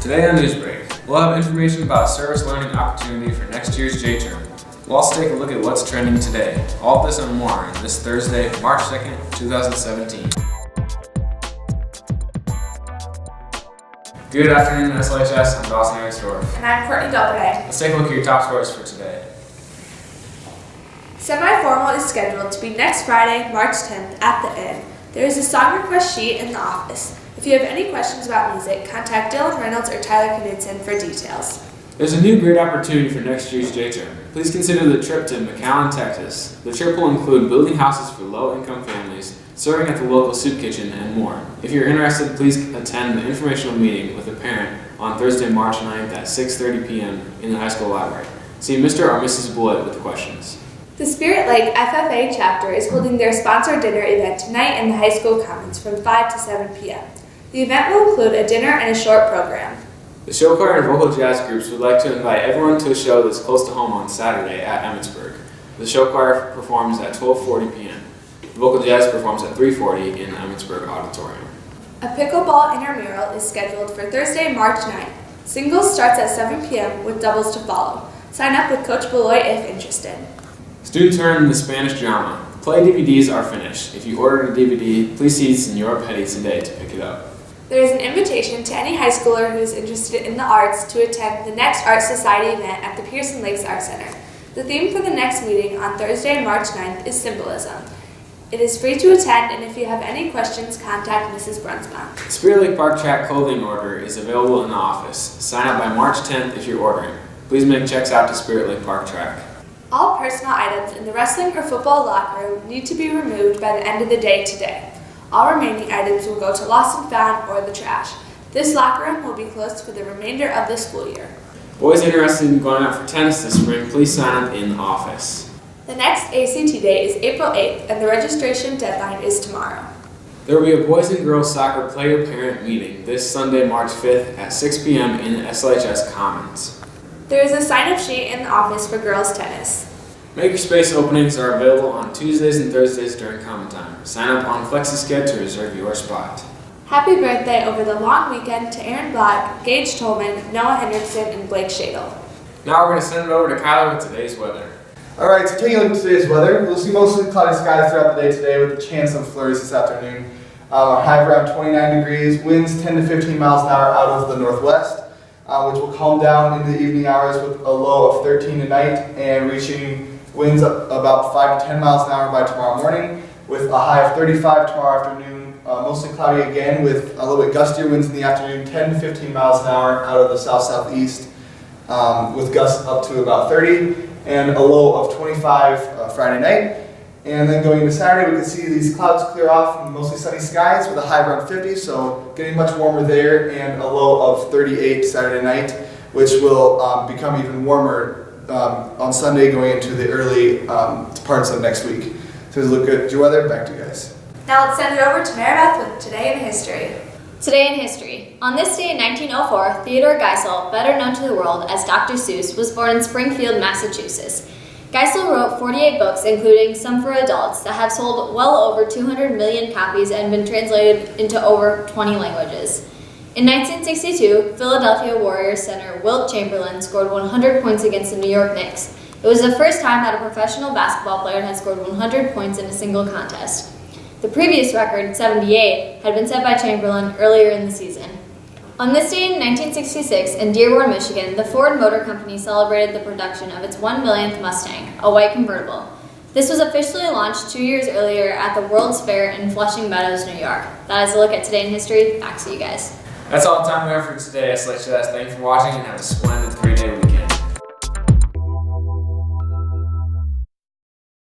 Today on Newsbreak, we'll have information about a service learning opportunity for next year's J-term. We'll also take a look at what's trending today. All this and more on this Thursday, March 2nd, 2017. Good afternoon, SLHS. I'm Dawson Eriksdorf. And I'm Courtney Delpday. Let's take a look at your top scores for today. Semi-formal is scheduled to be next Friday, March 10th at the Inn. There is a song request sheet in the office. If you have any questions about music, contact Dylan Reynolds or Tyler Knudsen for details. There's a new great opportunity for next year's J-term. Please consider the trip to McAllen, Texas. The trip will include building houses for low-income families, serving at the local soup kitchen, and more. If you're interested, please attend the informational meeting with a parent on Thursday, March 9th at 6:30 p.m. in the high school library. See Mr. or Mrs. Bullitt with questions. The Spirit Lake FFA chapter is holding their sponsored dinner event tonight in the high school commons from 5 to 7 p.m. The event will include a dinner and a short program. The show choir and vocal jazz groups would like to invite everyone to a show that's close to home on Saturday at Emmitsburg. The show choir performs at 12:40 p.m. The vocal jazz performs at 3:40 in the Emmitsburg Auditorium. A pickleball intramural is scheduled for Thursday, March 9th. Singles starts at 7 p.m. with doubles to follow. Sign up with Coach Beloy if interested. Students earn the Spanish drama. The play DVDs are finished. If you ordered a DVD, please see Senora Petty today to pick it up. There is an invitation to any high schooler who is interested in the arts to attend the next Art Society event at the Pearson Lakes Art Center. The theme for the next meeting on Thursday, March 9th is Symbolism. It is free to attend, and if you have any questions, contact Mrs. Brunsma. Spirit Lake Park Track clothing order is available in the office. Sign up by March 10th if you're ordering. Please make checks out to Spirit Lake Park Track. All personal items in the wrestling or football locker room need to be removed by the end of the day today. All remaining items will go to lost and found or the trash. This locker room will be closed for the remainder of the school year. Boys interested in going out for tennis this spring, please sign up in the office. The next ACT day is April 8th, and the registration deadline is tomorrow. There will be a boys and girls soccer player-parent meeting this Sunday, March 5th at 6 p.m. in the SLHS Commons. There is a sign-up sheet in the office for girls tennis. Makerspace openings are available on Tuesdays and Thursdays during common time. Sign up on FlexiSched to reserve your spot. Happy birthday over the long weekend to Aaron Black, Gage Tolman, Noah Hendrickson, and Blake Shadle. Now we're going to send it over to Kyler with today's weather. Alright, so taking a look at today's weather, we'll see mostly cloudy skies throughout the day today with a chance of flurries this afternoon. Our high of around 29 degrees, winds 10 to 15 miles an hour out of the northwest, which will calm down into the evening hours with a low of 13 tonight and reaching winds about 5 to 10 miles an hour by tomorrow morning, with a high of 35 tomorrow afternoon. Mostly cloudy again with a little bit gustier winds in the afternoon, 10 to 15 miles an hour out of the south-southeast, with gusts up to about 30, and a low of 25 Friday night. And then going into Saturday, we can see these clouds clear off and mostly sunny skies with a high of around 50, so getting much warmer there, and a low of 38 Saturday night, which will become even warmer on Sunday going into the early parts of next week. So let's look at your weather. Back to you guys. Now let's send it over to Maribeth with Today in History. Today in history. On this day in 1904, Theodore Geisel, better known to the world as Dr. Seuss, was born in Springfield, Massachusetts. Geisel wrote 48 books, including some for adults, that have sold well over 200 million copies and been translated into over 20 languages. In 1962, Philadelphia Warriors center Wilt Chamberlain scored 100 points against the New York Knicks. It was the first time that a professional basketball player had scored 100 points in a single contest. The previous record, 78, had been set by Chamberlain earlier in the season. On this day in 1966, in Dearborn, Michigan, the Ford Motor Company celebrated the production of its 1 millionth Mustang, a white convertible. This was officially launched 2 years earlier at the World's Fair in Flushing Meadows, New York. That is a look at Today in History. Back to you guys. That's all the time we have for today, SLHS. Thank you for watching and have a splendid 3-day week.